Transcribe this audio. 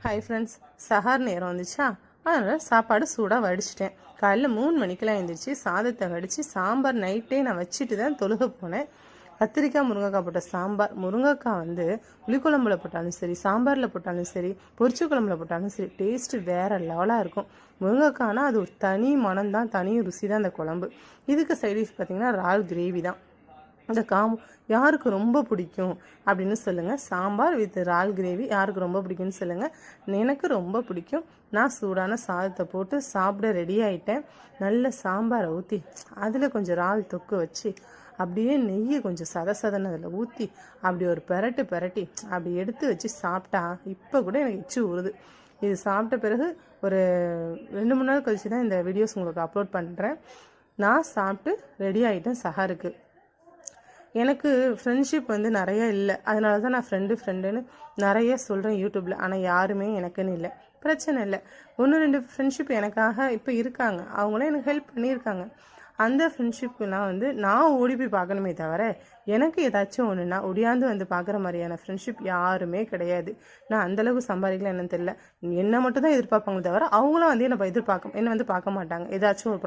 Hi friends, Chahar நேரம் வந்துச்சா, அதனால் சாப்பாடு சூடாக வடிச்சிட்டேன். காலையில் 3 மணிக்கெலாம் எழுந்திரிச்சு சாதத்தை வடித்து சாம்பார் நைட்டே நான் வச்சுட்டு தான் தொழுக போனேன். கத்திரிக்காய் முருங்கைக்காய் போட்ட சாம்பார். முருங்கைக்காய் வந்து புளிக்குழம்புல போட்டாலும் சரி, சாம்பாரில் போட்டாலும் சரி, பொரிச்சு குழம்புல போட்டாலும் சரி, டேஸ்ட்டு வேறு லெவலாக இருக்கும். முருங்கைக்காய்னா அது ஒரு தனி மனம் தான், தனி ருசி தான் அந்த குழம்பு. இதுக்கு சைடிஷ் பார்த்திங்கன்னா இறால் கிரேவி தான். அந்த யாருக்கு ரொம்ப பிடிக்கும் அப்படின்னு சொல்லுங்கள். சாம்பார் வித் இறால் கிரேவி யாருக்கு ரொம்ப பிடிக்கும்னு சொல்லுங்கள். எனக்கு ரொம்ப பிடிக்கும். நான் சூடான சாதத்தை போட்டு சாப்பிட ரெடி ஆகிட்டேன். நல்ல சாம்பாரை ஊற்றி அதில் கொஞ்சம் இறால் தொக்கு வச்சு அப்படியே நெய்யை கொஞ்சம் சதசதன்னு அதில் ஊற்றி அப்படி ஒரு பெரட்டி அப்படி எடுத்து வச்சு சாப்பிட்டா இப்போ கூட எனக்கு இச்சு ஊறுது. இது சாப்பிட்ட பிறகு ஒரு 2-3 நாள் கழிச்சு தான் இந்த வீடியோஸ் உங்களுக்கு அப்லோட் பண்ணுறேன். நான் சாப்பிட்டு ரெடி ஆகிட்டேன் சஹருக்கு. எனக்கு ஃப்ரெண்ட்ஷிப் வந்து நிறைய இல்லை, அதனால தான் நான் ஃப்ரெண்டுன்னு நிறைய சொல்கிறேன் யூடியூப்பில். ஆனால் யாருமே எனக்குன்னு இல்லை, பிரச்சனை இல்லை. 1-2 ஃப்ரெண்ட்ஷிப் எனக்காக இப்போ இருக்காங்க, அவங்களும் எனக்கு ஹெல்ப் பண்ணியிருக்காங்க. அந்த ஃப்ரெண்ட்ஷிப்லாம் வந்து நான் ஓடி போய் பார்க்கணுமே தவிர எனக்கு ஏதாச்சும் ஒன்றுனா ஒடியாந்து வந்து பார்க்குற மாதிரியான ஃப்ரெண்ட்ஷிப் யாருமே கிடையாது. நான் அந்தளவுக்கு சம்பாதிக்கலாம் என்னன்னு தெரியல. என்னை மட்டும் தான் எதிர்பார்ப்பாங்களே தவிர அவங்களும் வந்து என்னை வந்து பார்க்க மாட்டாங்க. ஏதாச்சும் ஒரு